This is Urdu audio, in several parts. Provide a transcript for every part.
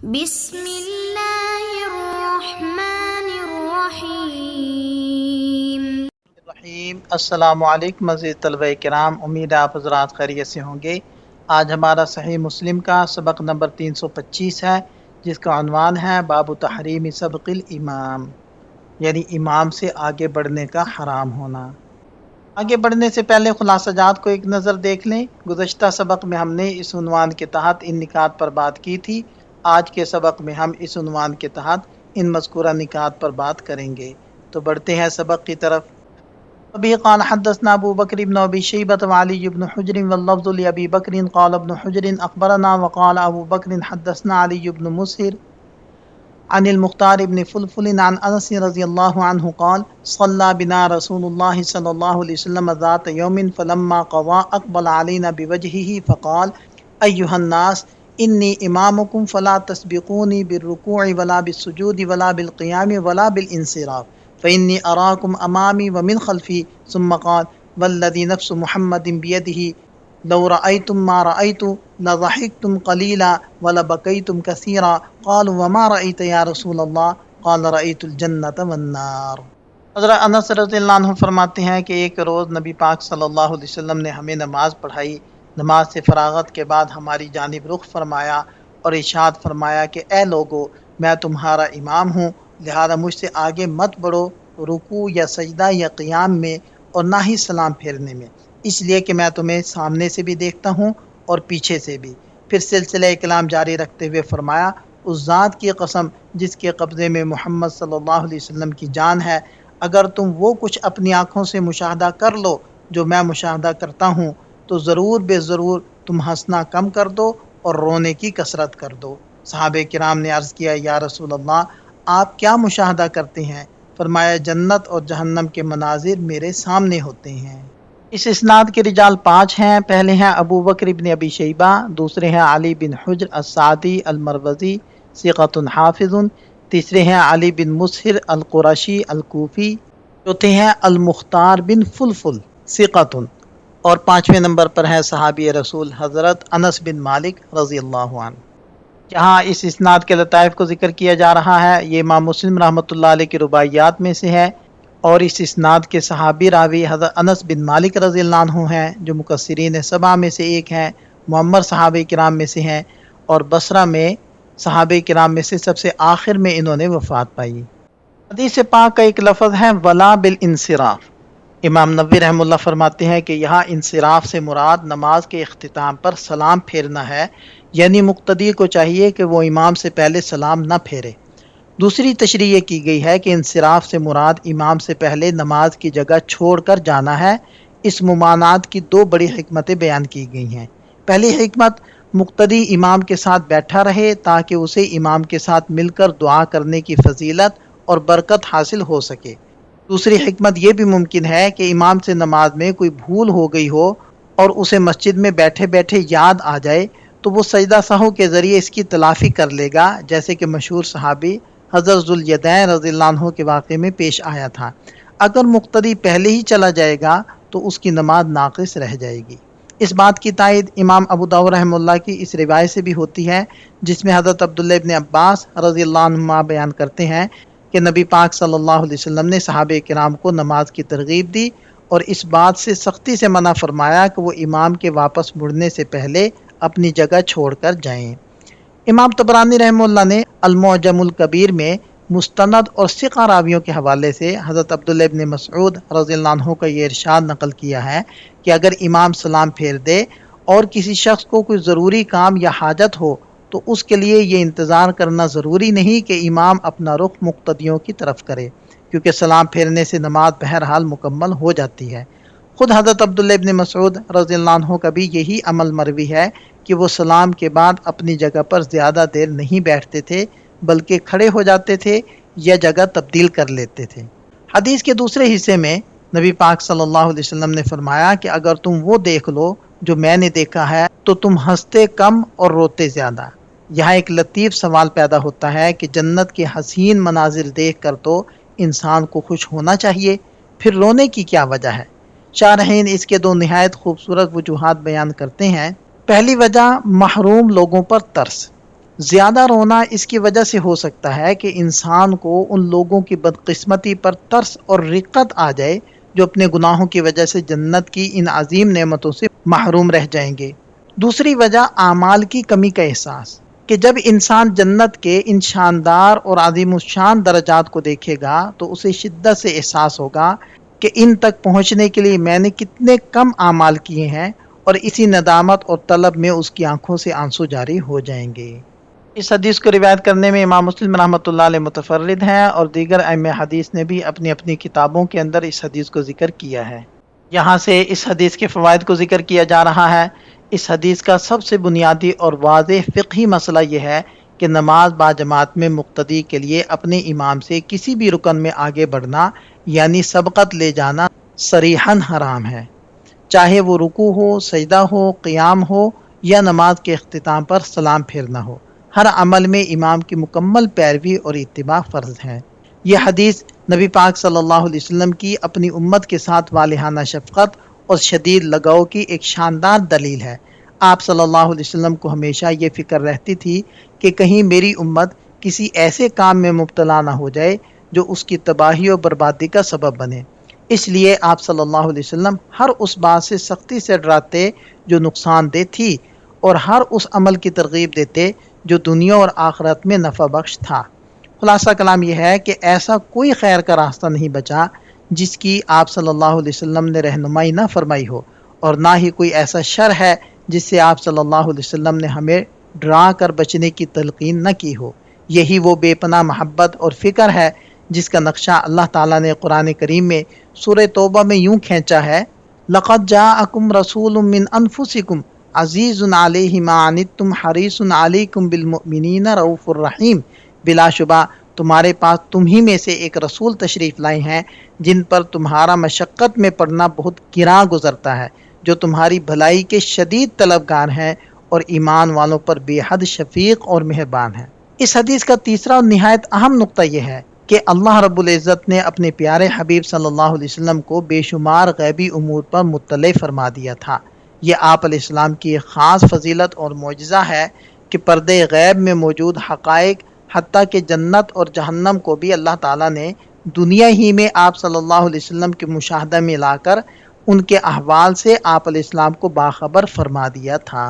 بسم اللہ الرحمن الرحیم۔ السلام علیکم مزید طلبہ کرام، امید ہے آپ حضرات خیریت سے ہوں گے۔ آج ہمارا صحیح مسلم کا سبق نمبر 325 ہے، جس کا عنوان ہے باب تحریم سبق الامام، یعنی امام سے آگے بڑھنے کا حرام ہونا۔ آگے بڑھنے سے پہلے خلاصہ جات کو ایک نظر دیکھ لیں۔ گزشتہ سبق میں ہم نے اس عنوان کے تحت ان نکات پر بات کی تھی۔ آج کے سبق میں ہم اس عنوان کے تحت ان مذکورہ نکات پر بات کریں گے۔ تو بڑھتے ہیں سبق کی طرف۔ ابھی قال حدثنا ابو بکر بن ابی شیبۃ وعلی بن حجر واللفظ لابی بکر قال ابن حجر اخبرنا وقال ابو بکر حدثنا علی بن مسہر عن المختار بن فلفل عن انس رضی اللہ عنہ قال صلى بنا رسول اللہ صلی اللہ علیہ وسلم ذات یوم فلما قضى اقبل علينا بوجهه فقال ایها الناس انی امامکم فلا تسبقونی بالرکوع ولا بالسجود ولا بالقیام ولا بالانصراف فإني أراكم أمامي ومن خلفي ثم قال والذي نفس محمد بيده لو رأيتم ما رأيت لضحكتم قليلا ولبكيتم كثيرا قالوا وما رأيت يا رسول الله قال رأيت الجنة والنار۔ حضرت انس رضی اللہ عنہ فرماتے ہیں کہ ایک روز نبی پاک صلی اللہ علیہ وسلم نے ہمیں نماز پڑھائی۔ نماز سے فراغت کے بعد ہماری جانب رخ فرمایا اور ارشاد فرمایا کہ اے لوگو، میں تمہارا امام ہوں، لہذا مجھ سے آگے مت بڑھو رکوع یا سجدہ یا قیام میں، اور نہ ہی سلام پھیرنے میں، اس لیے کہ میں تمہیں سامنے سے بھی دیکھتا ہوں اور پیچھے سے بھی۔ پھر سلسلہ کلام جاری رکھتے ہوئے فرمایا اس ذات کی قسم جس کے قبضے میں محمد صلی اللہ علیہ وسلم کی جان ہے، اگر تم وہ کچھ اپنی آنکھوں سے مشاہدہ کر لو جو میں مشاہدہ کرتا ہوں تو ضرور بے ضرور تم ہنسنا کم کر دو اور رونے کی کثرت کر دو۔ صحابہ کرام نے عرض کیا یا رسول اللہ، آپ کیا مشاہدہ کرتے ہیں؟ فرمایا جنت اور جہنم کے مناظر میرے سامنے ہوتے ہیں۔ اس اسناد کے رجال 5 ہیں۔ پہلے ہیں ابو بکر بن ابی شیبہ، دوسرے ہیں علی بن حجر السعدی المروزی ثقۃ حافظ، تیسرے ہیں علی بن مسہر القرشی الکوفی، چوتھے ہیں المختار بن فلفل ثقۃ، اور 5ویں نمبر پر ہے صحابی رسول حضرت انس بن مالک رضی اللہ عنہ۔ جہاں اس اسناد کے لطائف کو ذکر کیا جا رہا ہے، یہ امام مسلم رحمۃ اللہ علیہ کی رباعیات میں سے ہے، اور اس اسناد کے صحابی راوی حضرت انس بن مالک رضی اللہ عنہ ہیں، جو مکثرین 7 میں سے ایک ہیں، معمر صحابہ کرام میں سے ہیں، اور بصرہ میں صحابہ کرام میں سے سب سے آخر میں انہوں نے وفات پائی۔ حدیث پاک کا ایک لفظ ہے ولا بالانصراف۔ امام نووی رحمہ اللہ فرماتے ہیں کہ یہاں انصراف سے مراد نماز کے اختتام پر سلام پھیرنا ہے، یعنی مقتدی کو چاہیے کہ وہ امام سے پہلے سلام نہ پھیرے۔ دوسری تشریح یہ کی گئی ہے کہ انصراف سے مراد امام سے پہلے نماز کی جگہ چھوڑ کر جانا ہے۔ اس ممانعت کی 2 بڑی حکمتیں بیان کی گئی ہیں۔ پہلی حکمت، مقتدی امام کے ساتھ بیٹھا رہے تاکہ اسے امام کے ساتھ مل کر دعا کرنے کی فضیلت اور برکت حاصل ہو سکے۔ دوسری حکمت یہ بھی ممکن ہے کہ امام سے نماز میں کوئی بھول ہو گئی ہو اور اسے مسجد میں بیٹھے بیٹھے یاد آ جائے تو وہ سجدہ سہو کے ذریعے اس کی تلافی کر لے گا، جیسے کہ مشہور صحابی حضرت ذوالیدین رضی اللہ عنہ کے واقعے میں پیش آیا تھا۔ اگر مقتدی پہلے ہی چلا جائے گا تو اس کی نماز ناقص رہ جائے گی۔ اس بات کی تائید امام ابو داؤد رحمہ اللہ کی اس روایت سے بھی ہوتی ہے، جس میں حضرت عبداللہ ابن عباس رضی اللہ عنہما بیان کرتے ہیں کہ نبی پاک صلی اللہ علیہ وسلم نے صحابہ کرام کو نماز کی ترغیب دی اور اس بات سے سختی سے منع فرمایا کہ وہ امام کے واپس مڑنے سے پہلے اپنی جگہ چھوڑ کر جائیں۔ امام طبرانی رحمہ اللہ نے المعجم الکبیر میں مستند اور ثقہ راویوں کے حوالے سے حضرت عبداللہ ابن مسعود رضی اللہ عنہ کا یہ ارشاد نقل کیا ہے کہ اگر امام سلام پھیر دے اور کسی شخص کو کوئی ضروری کام یا حاجت ہو تو اس کے لیے یہ انتظار کرنا ضروری نہیں کہ امام اپنا رخ مقتدیوں کی طرف کرے، کیونکہ سلام پھیرنے سے نماز بہرحال مکمل ہو جاتی ہے۔ خود حضرت عبداللہ ابن مسعود رضی اللہ عنہ کا بھی یہی عمل مروی ہے کہ وہ سلام کے بعد اپنی جگہ پر زیادہ دیر نہیں بیٹھتے تھے، بلکہ کھڑے ہو جاتے تھے یا جگہ تبدیل کر لیتے تھے۔ حدیث کے دوسرے حصے میں نبی پاک صلی اللہ علیہ وسلم نے فرمایا کہ اگر تم وہ دیکھ لو جو میں نے دیکھا ہے تو تم ہنستے کم اور روتے زیادہ۔ یہاں ایک لطیف سوال پیدا ہوتا ہے کہ جنت کے حسین مناظر دیکھ کر تو انسان کو خوش ہونا چاہیے، پھر رونے کی کیا وجہ ہے؟ شارحین اس کے 2 نہایت خوبصورت وجوہات بیان کرتے ہیں۔ پہلی وجہ محروم لوگوں پر ترس۔ زیادہ رونا اس کی وجہ سے ہو سکتا ہے کہ انسان کو ان لوگوں کی بدقسمتی پر ترس اور رقت آ جائے جو اپنے گناہوں کی وجہ سے جنت کی ان عظیم نعمتوں سے محروم رہ جائیں گے۔ دوسری وجہ اعمال کی کمی کا احساس، کہ جب انسان جنت کے ان شاندار اور عظیم الشان درجات کو دیکھے گا تو اسے شدت سے احساس ہوگا کہ ان تک پہنچنے کے لیے میں نے کتنے کم اعمال کیے ہیں، اور اسی ندامت اور طلب میں اس کی آنکھوں سے آنسو جاری ہو جائیں گے۔ اس حدیث کو روایت کرنے میں امام مسلم رحمۃ اللہ علیہ متفرد ہیں، اور دیگر ائمہ حدیث نے بھی اپنی اپنی کتابوں کے اندر اس حدیث کو ذکر کیا ہے۔ یہاں سے اس حدیث کے فوائد کو ذکر کیا جا رہا ہے۔ اس حدیث کا سب سے بنیادی اور واضح فقہی مسئلہ یہ ہے کہ نماز باجماعت میں مقتدی کے لیے اپنے امام سے کسی بھی رکن میں آگے بڑھنا یعنی سبقت لے جانا صریحاً حرام ہے، چاہے وہ رکوع ہو، سجدہ ہو، قیام ہو یا نماز کے اختتام پر سلام پھیرنا ہو۔ ہر عمل میں امام کی مکمل پیروی اور اتباع فرض ہے۔ یہ حدیث نبی پاک صلی اللہ علیہ وسلم کی اپنی امت کے ساتھ والہانہ شفقت اور شدید لگاؤ کی ایک شاندار دلیل ہے۔ آپ صلی اللہ علیہ وسلم کو ہمیشہ یہ فکر رہتی تھی کہ کہیں میری امت کسی ایسے کام میں مبتلا نہ ہو جائے جو اس کی تباہی و بربادی کا سبب بنے۔ اس لیے آپ صلی اللہ علیہ وسلم ہر اس بات سے سختی سے ڈراتے جو نقصان دہ تھی، اور ہر اس عمل کی ترغیب دیتے جو دنیا اور آخرت میں نفع بخش تھا۔ خلاصہ کلام یہ ہے کہ ایسا کوئی خیر کا راستہ نہیں بچا جس کی آپ صلی اللہ علیہ وسلم نے رہنمائی نہ فرمائی ہو، اور نہ ہی کوئی ایسا شر ہے جس سے آپ صلی اللہ علیہ وسلم نے ہمیں ڈرا کر بچنے کی تلقین نہ کی ہو۔ یہی وہ بے پناہ محبت اور فکر ہے جس کا نقشہ اللہ تعالیٰ نے قرآن کریم میں سورہ توبہ میں یوں کھینچا ہے: لَقَدْ جَاءَكُمْ رَسُولٌ مِّنْ أَنفُسِكُمْ عَزِيزٌ عَلَيْهِ مَا عَنِتُّمْ حَرِيصٌ عَلَيْكُمْ بِالْمُؤْمِنِينَ رَءُوفٌ الرَّحِيمٌ۔ بلا شبہ تمہارے پاس تم ہی میں سے ایک رسول تشریف لائے ہیں جن پر تمہارا مشقت میں پڑنا بہت گراں گزرتا ہے، جو تمہاری بھلائی کے شدید طلبگار ہیں اور ایمان والوں پر بے حد شفیق اور مہربان ہیں۔ اس حدیث کا تیسرا اور نہایت اہم نقطہ یہ ہے کہ اللہ رب العزت نے اپنے پیارے حبیب صلی اللہ علیہ وسلم کو بے شمار غیبی امور پر مطلع فرما دیا تھا۔ یہ آپ علیہ السلام کی ایک خاص فضیلت اور معجزہ ہے کہ پردے غیب میں موجود حقائق، حتیٰ کہ جنت اور جہنم کو بھی اللہ تعالیٰ نے دنیا ہی میں آپ صلی اللہ علیہ وسلم کے مشاہدہ میں لا کر ان کے احوال سے آپ علیہ السلام کو باخبر فرما دیا تھا۔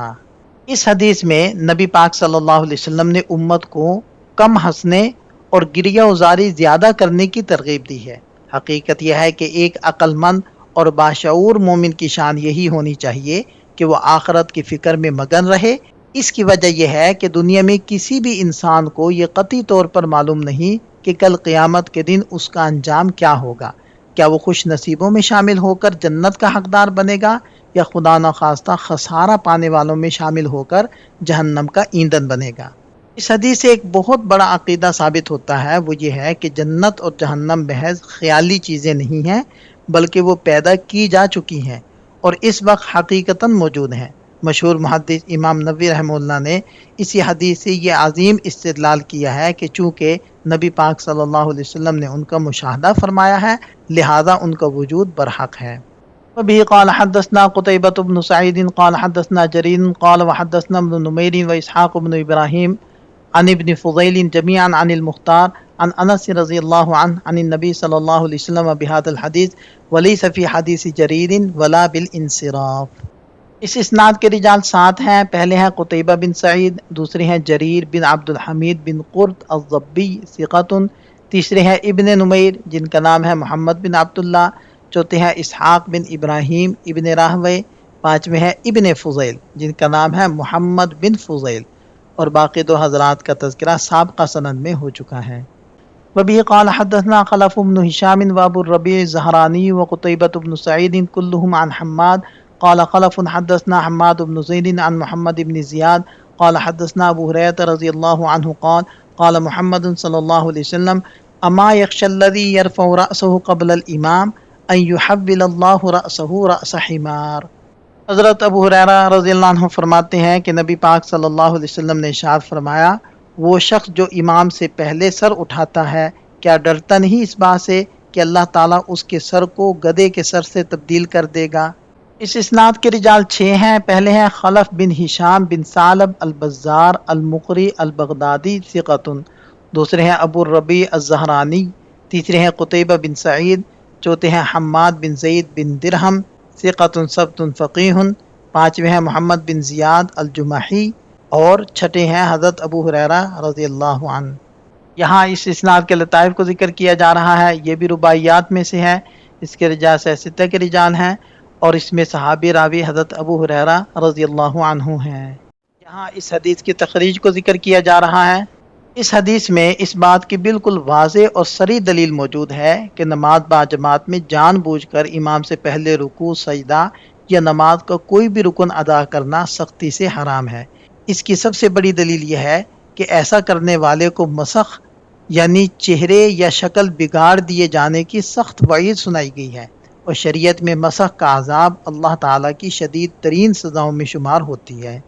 اس حدیث میں نبی پاک صلی اللہ علیہ وسلم نے امت کو کم ہنسنے اور گریہ وزاری زیادہ کرنے کی ترغیب دی ہے۔ حقیقت یہ ہے کہ ایک عقل مند اور باشعور مومن کی شان یہی ہونی چاہیے کہ وہ آخرت کی فکر میں مگن رہے۔ اس کی وجہ یہ ہے کہ دنیا میں کسی بھی انسان کو یہ قطعی طور پر معلوم نہیں کہ کل قیامت کے دن اس کا انجام کیا ہوگا۔ کیا وہ خوش نصیبوں میں شامل ہو کر جنت کا حقدار بنے گا، یا خدا نخواستہ خسارہ پانے والوں میں شامل ہو کر جہنم کا ایندھن بنے گا۔ اس حدیث سے ایک بہت بڑا عقیدہ ثابت ہوتا ہے، وہ یہ ہے کہ جنت اور جہنم محض خیالی چیزیں نہیں ہیں، بلکہ وہ پیدا کی جا چکی ہیں اور اس وقت حقیقتاً موجود ہیں۔ مشہور محدث امام نووی رحمہ اللہ نے اسی حدیث سے یہ عظیم استدلال کیا ہے کہ چونکہ نبی پاک صلی اللہ علیہ وسلم نے ان کا مشاہدہ فرمایا ہے، لہذا ان کا وجود برحق ہے۔ وبه قال حدثنا قتيبة بن سعيد قال حدثنا جرير قال وحدثنا ابن نمير وإسحاق بن إبراهيم عن ابن فضيل جميعا عن المختار عن أنس رضي الله عنه عن النبي صلى الله عليه وسلم بهذا الحديث وليس في حديث جرير ولا بالانصراف۔ اس اسناد کے رجال 7 ہیں۔ پہلے ہیں قتیبہ بن سعید، دوسرے ہیں جریر بن عبد الحمید بن قرط الضبی ثقۃ، تیسرے ہیں ابن نمیر جن کا نام ہے محمد بن عبداللہ، چوتھے ہیں اسحاق بن ابراہیم ابن راہوے، پانچویں ہیں ابن فضیل جن کا نام ہے محمد بن فضیل، اور باقی 2 حضرات کا تذکرہ سابقہ سند میں ہو چکا ہے۔ وبه قال حدثنا خلف بن هشام وابو الربيع الزهراني وقتيبة بن سعيد كلهم عن حماد قال خلف حدثنا حماد بن زيد عن محمد بن زياد قال حدثنا أبو هريرة رضي الله عنه قال قال محمد صلى الله عليه وسلم أما يخشى الذي يرفع رأسه قبل الإمام أن يحول الله رأسه رأس حمار۔ حضرت ابو ہریرہ رضی اللہ عنہ فرماتے ہیں کہ نبی پاک صلی اللہ علیہ وسلم نے ارشاد فرمایا، وہ شخص جو امام سے پہلے سر اٹھاتا ہے کیا ڈرتا نہیں اس بات سے کہ اللہ تعالیٰ اس کے سر کو گدھے کے سر سے تبدیل کر دے گا؟ اس اسناد کے رجال 6 ہیں۔ پہلے ہیں خلف بن ہشام بن ثعلب البزار المقری البغدادی ثقۃ، دوسرے ہیں ابو الربیع الزہرانی، تیسرے ہیں قتیبہ بن سعید، چوتھے ہیں حماد بن زید بن درہم ثقۃ ثبت فقیہ، پانچویں ہیں محمد بن زیاد الجمحی، اور چھٹے ہیں حضرت ابو ہریرہ رضی اللہ عنہ۔ یہاں اس اسناد کے لطائف کو ذکر کیا جا رہا ہے، یہ بھی رباعیات میں سے ہے، اس کے رجال ستہ کے رجال ہیں، اور اس میں صحابی راوی حضرت ابو ہریرہ رضی اللہ عنہ ہیں۔ یہاں اس حدیث کی تخریج کو ذکر کیا جا رہا ہے۔ اس حدیث میں اس بات کی بالکل واضح اور صریح دلیل موجود ہے کہ نماز باجماعت میں جان بوجھ کر امام سے پہلے رکوع، سجدہ یا نماز کا کوئی بھی رکن ادا کرنا سختی سے حرام ہے۔ اس کی سب سے بڑی دلیل یہ ہے کہ ایسا کرنے والے کو مسخ یعنی چہرے یا شکل بگاڑ دیے جانے کی سخت وعید سنائی گئی ہے، اور شریعت میں مسخ کا عذاب اللہ تعالیٰ کی شدید ترین سزاؤں میں شمار ہوتی ہے۔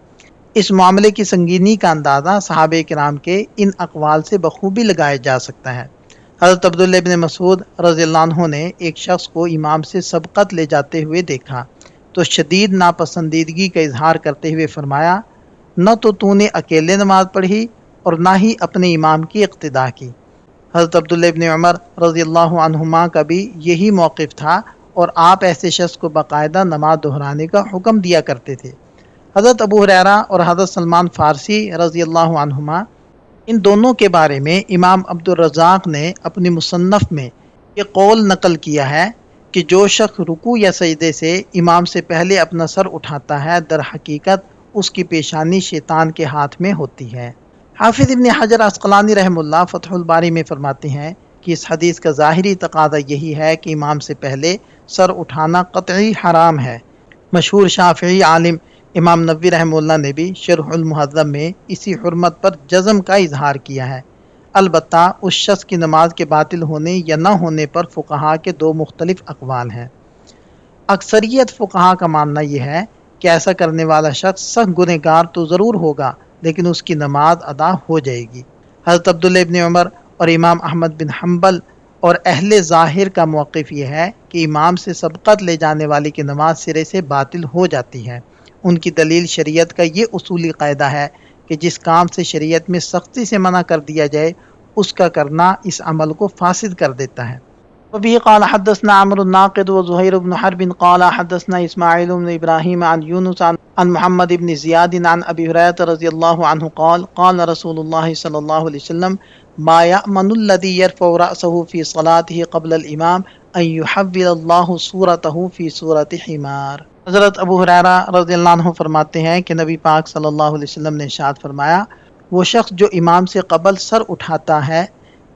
اس معاملے کی سنگینی کا اندازہ صحابہ کرام کے ان اقوال سے بخوبی لگایا جا سکتا ہے۔ حضرت عبداللہ بن مسعود رضی اللہ عنہ نے ایک شخص کو امام سے سبقت لے جاتے ہوئے دیکھا تو شدید ناپسندیدگی کا اظہار کرتے ہوئے فرمایا، نہ تو نے اکیلے نماز پڑھی اور نہ ہی اپنے امام کی اقتداء کی۔ حضرت عبداللہ بن عمر رضی اللہ عنہما کا بھی یہی موقف تھا، اور آپ ایسے شخص کو باقاعدہ نماز دہرانے کا حکم دیا کرتے تھے۔ حضرت ابو ہریرہ اور حضرت سلمان فارسی رضی اللہ عنہما، ان دونوں کے بارے میں امام عبد الرزاق نے اپنی مصنف میں یہ قول نقل کیا ہے کہ جو شخص رکوع یا سجدے سے امام سے پہلے اپنا سر اٹھاتا ہے، در حقیقت اس کی پیشانی شیطان کے ہاتھ میں ہوتی ہے۔ حافظ ابن حجر عسقلانی رحمہ اللہ فتح الباری میں فرماتے ہیں کہ اس حدیث کا ظاہری تقاضا یہی ہے کہ امام سے پہلے سر اٹھانا قطعی حرام ہے۔ مشہور شافعی عالم امام نووی رحمہ اللہ نے بھی شرح المہذب میں اسی حرمت پر جزم کا اظہار کیا ہے۔ البتہ اس شخص کی نماز کے باطل ہونے یا نہ ہونے پر فقہا کے دو مختلف اقوال ہیں۔ اکثریت فقہا کا ماننا یہ ہے کہ ایسا کرنے والا شخص سخت گنہگار تو ضرور ہوگا، لیکن اس کی نماز ادا ہو جائے گی۔ حضرت عبداللہ ابن عمر اور امام احمد بن حنبل اور اہل ظاہر کا موقف یہ ہے کہ امام سے سبقت لے جانے والے کی نماز سرے سے باطل ہو جاتی ہے۔ ان کی دلیل شریعت کا یہ اصولی قاعدہ ہے کہ جس کام سے شریعت میں سختی سے منع کر دیا جائے اس کا کرنا اس عمل کو فاسد کر دیتا ہے۔ وبه قال حدثنا عمرو الناقد وزهير بن حرب قال حدثنا اسماعيل بن ابراهيم عن يونس عن محمد بن زياد عن ابي هريره رضي الله عنه قال قال رسول الله صلى الله عليه وسلم ما يأمن الذي يرفع رأسه في صلاته قبل الامام ان يحول الله صورته في صورة حمار۔ حضرت ابو ہریرہ رضی اللہ عنہ فرماتے ہیں کہ نبی پاک صلی اللہ علیہ وسلم نے ارشاد فرمایا، وہ شخص جو امام سے قبل سر اٹھاتا ہے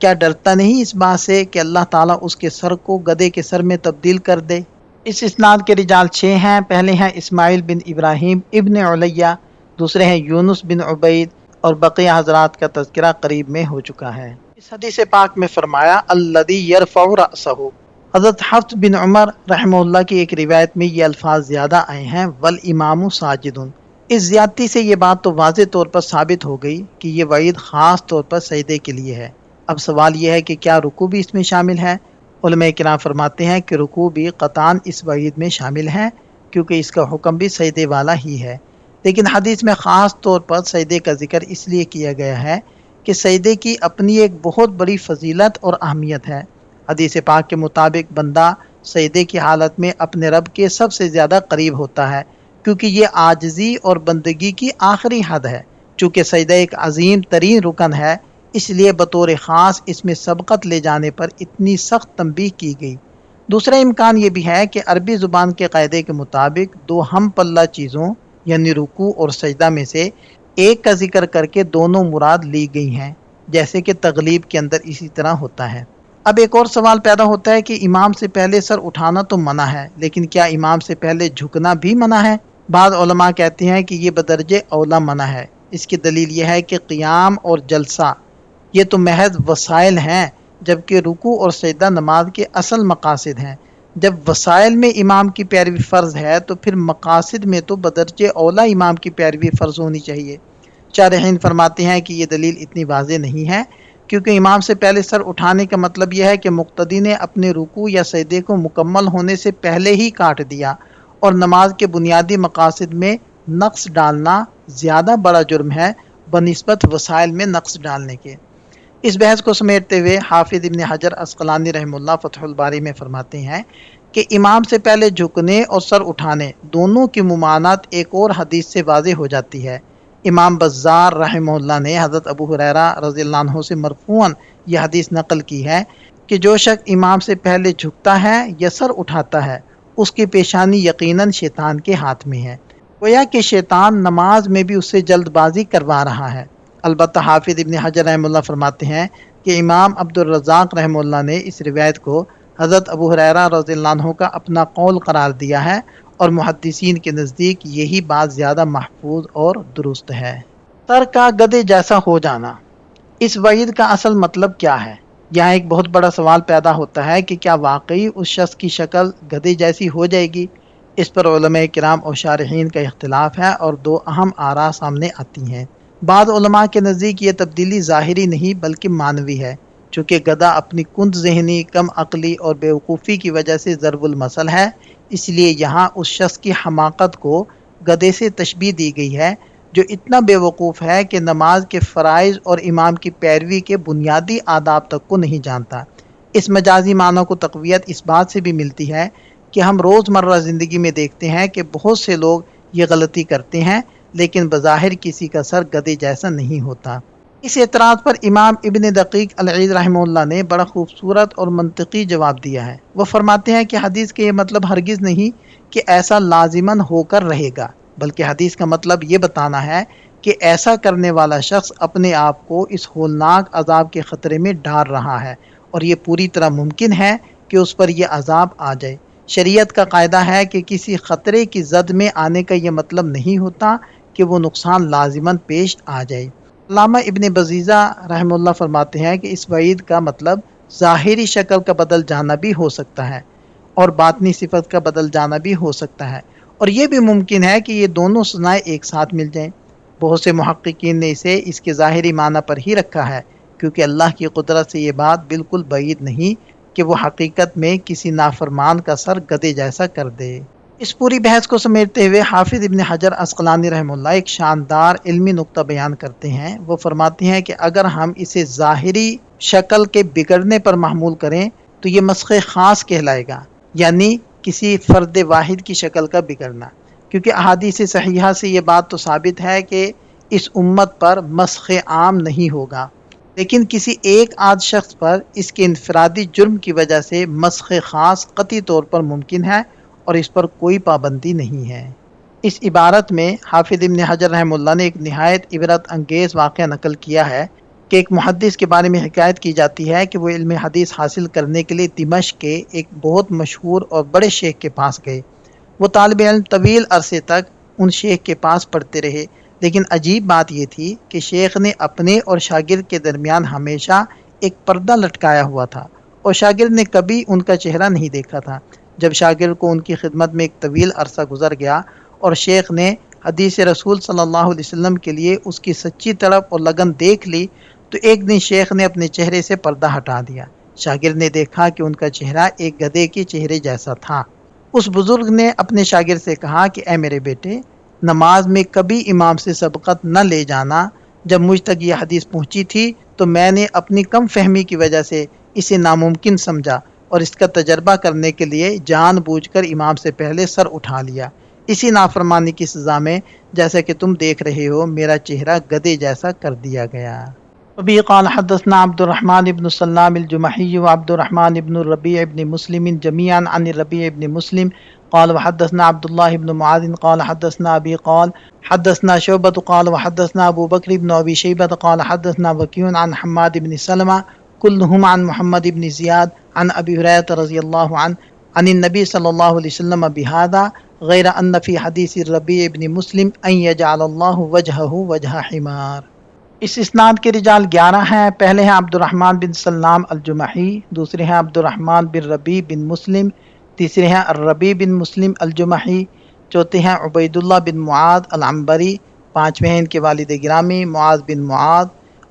کیا ڈرتا نہیں اس بات سے کہ اللہ تعالیٰ اس کے سر کو گدھے کے سر میں تبدیل کر دے؟ اس اسناد کے رجال 6 ہیں۔ پہلے ہیں اسماعیل بن ابراہیم ابن علیہ، دوسرے ہیں یونس بن عبید، اور بقیہ حضرات کا تذکرہ قریب میں ہو چکا ہے۔ اس حدیث پاک میں فرمایا الذی یرفع رأسہ۔ حضرت حفص بن عمر رحمہ اللہ کی ایک روایت میں یہ الفاظ زیادہ آئے ہیں والامام ساجد۔ اس زیادتی سے یہ بات تو واضح طور پر ثابت ہو گئی کہ یہ وعید خاص طور پر سجدے کے لیے ہے۔ اب سوال یہ ہے کہ کیا رکوع بھی اس میں شامل ہے؟ علماء کرام فرماتے ہیں کہ رکوع بھی قطعاً اس وعید میں شامل ہے، کیونکہ اس کا حکم بھی سجدے والا ہی ہے۔ لیکن حدیث میں خاص طور پر سجدے کا ذکر اس لیے کیا گیا ہے کہ سجدے کی اپنی ایک بہت بڑی فضیلت اور اہمیت ہے۔ حدیث پاک کے مطابق بندہ سجدے کی حالت میں اپنے رب کے سب سے زیادہ قریب ہوتا ہے، کیونکہ یہ عاجزی اور بندگی کی آخری حد ہے۔ چونکہ سجدہ ایک عظیم ترین رکن ہے، اس لیے بطور خاص اس میں سبقت لے جانے پر اتنی سخت تنبیہ کی گئی۔ دوسرا امکان یہ بھی ہے کہ عربی زبان کے قاعدے کے مطابق دو ہم پلہ چیزوں یعنی رکوع اور سجدہ میں سے ایک کا ذکر کر کے دونوں مراد لی گئی ہیں، جیسے کہ تغلیب کے اندر اسی طرح ہوتا ہے۔ اب ایک اور سوال پیدا ہوتا ہے کہ امام سے پہلے سر اٹھانا تو منع ہے، لیکن کیا امام سے پہلے جھکنا بھی منع ہے؟ بعض علماء کہتے ہیں کہ یہ بدرجہ اولا منع ہے۔ اس کی دلیل یہ ہے کہ قیام اور جلسہ یہ تو محض وسائل ہیں، جبکہ رکوع اور سجدہ نماز کے اصل مقاصد ہیں۔ جب وسائل میں امام کی پیروی فرض ہے تو پھر مقاصد میں تو بدرجہ اولا امام کی پیروی فرض ہونی چاہیے۔ شارحین فرماتے ہیں کہ یہ دلیل اتنی واضح نہیں ہے، کیونکہ امام سے پہلے سر اٹھانے کا مطلب یہ ہے کہ مقتدی نے اپنے رکوع یا سجدے کو مکمل ہونے سے پہلے ہی کاٹ دیا، اور نماز کے بنیادی مقاصد میں نقص ڈالنا زیادہ بڑا جرم ہے بنسبت وسائل میں نقص ڈالنے کے۔ اس بحث کو سمیٹتے ہوئے حافظ ابن حجر عسقلانی رحمہ اللہ فتح الباری میں فرماتے ہیں کہ امام سے پہلے جھکنے اور سر اٹھانے دونوں کی ممانعت ایک اور حدیث سے واضح ہو جاتی ہے۔ امام بزار رحمہ اللہ نے حضرت ابو ہریرہ رضی اللہ عنہ سے مرفوعاً یہ حدیث نقل کی ہے کہ جو شخص امام سے پہلے جھکتا ہے یا سر اٹھاتا ہے اس کی پیشانی یقیناً شیطان کے ہاتھ میں ہے، گویا کہ شیطان نماز میں بھی اس سے جلد بازی کروا رہا ہے۔ البتہ حافظ ابن حجر رحمہ اللہ فرماتے ہیں کہ امام عبد الرزاق رحمہ اللہ نے اس روایت کو حضرت ابو ہریرہ رضی اللہ عنہ کا اپنا قول قرار دیا ہے اور محدثین کے نزدیک یہی بات زیادہ محفوظ اور درست ہے۔ سر کا گدھے جیسا ہو جانا، اس وعید کا اصل مطلب کیا ہے؟ یہاں ایک بہت بڑا سوال پیدا ہوتا ہے کہ کیا واقعی اس شخص کی شکل گدھے جیسی ہو جائے گی؟ اس پر علماء کرام اور شارحین کا اختلاف ہے اور دو اہم آراء سامنے آتی ہیں۔ بعض علماء کے نزدیک یہ تبدیلی ظاہری نہیں بلکہ معنوی ہے، چونکہ گدھا اپنی کند ذہنی، کم عقلی اور بیوقوفی کی وجہ سے ضرب المثل ہے، اس لیے یہاں اس شخص کی حماقت کو گدھے سے تشبیہ دی گئی ہے جو اتنا بیوقوف ہے کہ نماز کے فرائض اور امام کی پیروی کے بنیادی آداب تک کو نہیں جانتا۔ اس مجازی معنی کو تقویت اس بات سے بھی ملتی ہے کہ ہم روزمرہ زندگی میں دیکھتے ہیں کہ بہت سے لوگ یہ غلطی کرتے ہیں لیکن بظاہر کسی کا سر گدھے جیسا نہیں ہوتا۔ اس اعتراض پر امام ابن دقیق العید رحمہ اللہ نے بڑا خوبصورت اور منطقی جواب دیا ہے۔ وہ فرماتے ہیں کہ حدیث کے یہ مطلب ہرگز نہیں کہ ایسا لازماً ہو کر رہے گا، بلکہ حدیث کا مطلب یہ بتانا ہے کہ ایسا کرنے والا شخص اپنے آپ کو اس ہولناک عذاب کے خطرے میں ڈال رہا ہے اور یہ پوری طرح ممکن ہے کہ اس پر یہ عذاب آ جائے۔ شریعت کا قاعدہ ہے کہ کسی خطرے کی زد میں آنے کا یہ مطلب نہیں ہوتا کہ وہ نقصان لازماً پیش آ جائے۔ علامہ ابن بزیزہ رحمہ اللہ فرماتے ہیں کہ اس وعید کا مطلب ظاہری شکل کا بدل جانا بھی ہو سکتا ہے اور باطنی صفت کا بدل جانا بھی ہو سکتا ہے، اور یہ بھی ممکن ہے کہ یہ دونوں سزائیں ایک ساتھ مل جائیں۔ بہت سے محققین نے اسے اس کے ظاہری معنی پر ہی رکھا ہے، کیونکہ اللہ کی قدرت سے یہ بات بالکل بعید نہیں کہ وہ حقیقت میں کسی نافرمان کا سر گدھے جیسا کر دے۔ اس پوری بحث کو سمیٹتے ہوئے حافظ ابن حجر عسقلانی رحمہ اللہ ایک شاندار علمی نقطہ بیان کرتے ہیں۔ وہ فرماتے ہیں کہ اگر ہم اسے ظاہری شکل کے بگڑنے پر محمول کریں تو یہ مسخ خاص کہلائے گا، یعنی کسی فرد واحد کی شکل کا بگڑنا، کیونکہ احادیث صحیحہ سے یہ بات تو ثابت ہے کہ اس امت پر مسخ عام نہیں ہوگا، لیکن کسی ایک آدھ شخص پر اس کے انفرادی جرم کی وجہ سے مسخ خاص قطعی طور پر ممکن ہے اور اس پر کوئی پابندی نہیں ہے۔ اس عبارت میں حافظ ابن حجر رحمہ اللہ نے ایک نہایت عبرت انگیز واقعہ نقل کیا ہے کہ ایک محدث کے بارے میں حکایت کی جاتی ہے کہ وہ علم حدیث حاصل کرنے کے لیے دمشق کے ایک بہت مشہور اور بڑے شیخ کے پاس گئے۔ وہ طالب علم طویل عرصے تک ان شیخ کے پاس پڑھتے رہے، لیکن عجیب بات یہ تھی کہ شیخ نے اپنے اور شاگرد کے درمیان ہمیشہ ایک پردہ لٹکایا ہوا تھا اور شاگرد نے کبھی ان کا چہرہ نہیں دیکھا تھا۔ جب شاگرد کو ان کی خدمت میں ایک طویل عرصہ گزر گیا اور شیخ نے حدیث رسول صلی اللہ علیہ وسلم کے لیے اس کی سچی طلب اور لگن دیکھ لی تو ایک دن شیخ نے اپنے چہرے سے پردہ ہٹا دیا۔ شاگرد نے دیکھا کہ ان کا چہرہ ایک گدھے کے چہرے جیسا تھا۔ اس بزرگ نے اپنے شاگرد سے کہا کہ اے میرے بیٹے، نماز میں کبھی امام سے سبقت نہ لے جانا۔ جب مجھ تک یہ حدیث پہنچی تھی تو میں نے اپنی کم فہمی کی وجہ سے اسے ناممکن سمجھا اور اس کا تجربہ کرنے کے لیے جان بوجھ کر امام سے پہلے سر اٹھا لیا۔ اسی نافرمانی کی سزا میں جیسا کہ تم دیکھ رہے ہو میرا چہرہ گدھے جیسا کر دیا گیا۔ ابھی قال حدثنا عبد الرحمن بن سلام الجمحی وعبد الرحمن بن الربیع بن مسلم جميعا عن الربیع بن مسلم قال وحدثنا عبد الله بن معاذ قال حدثنا ابي قال حدثنا شعبة قال وحدثنا ابو بكر بن ابي شيبة قال حدثنا وكيع عن حماد بن سلمة كلهم عن محمد بن زياد عن ابي هريرة رضي الله عنه عن النبي صلى الله عليه وسلم بهذا غير ان في حديث الربيع بن مسلم ان يجعل الله وجهه وجه حمار۔ اس اسناد کے رجال 11 ہیں۔ پہلے ہیں عبد الرحمن بن سلام الجمحی، دوسرے ہیں عبد الرحمن بن ربیع بن مسلم، تیسرے ہیں الربیع بن مسلم الجمحی، چوتھے ہیں عبید اللہ بن معاذ العنبری، پانچویں ہیں ان کے والد گرامی معاذ بن معاذ،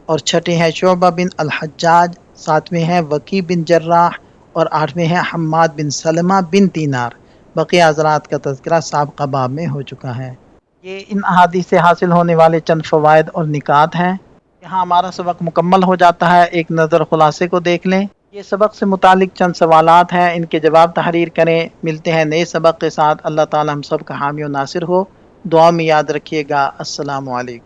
اور چھٹے ہیں شعبہ بن الحجاج، ساتویں ہیں وکیع بن جراح، اور آٹھویں ہیں حماد بن سلمہ بن دینار۔ بقیہ حضرات کا تذکرہ سابقہ باب میں ہو چکا ہے۔ یہ ان احادیث سے حاصل ہونے والے چند فوائد اور نکات ہیں۔ یہاں ہمارا سبق مکمل ہو جاتا ہے، ایک نظر خلاصے کو دیکھ لیں۔ یہ سبق سے متعلق چند سوالات ہیں، ان کے جواب تحریر کریں۔ ملتے ہیں نئے سبق کے ساتھ۔ اللہ تعالی ہم سب کا حامی و ناصر ہو۔ دعا میں یاد رکھیے گا۔ السلام علیکم۔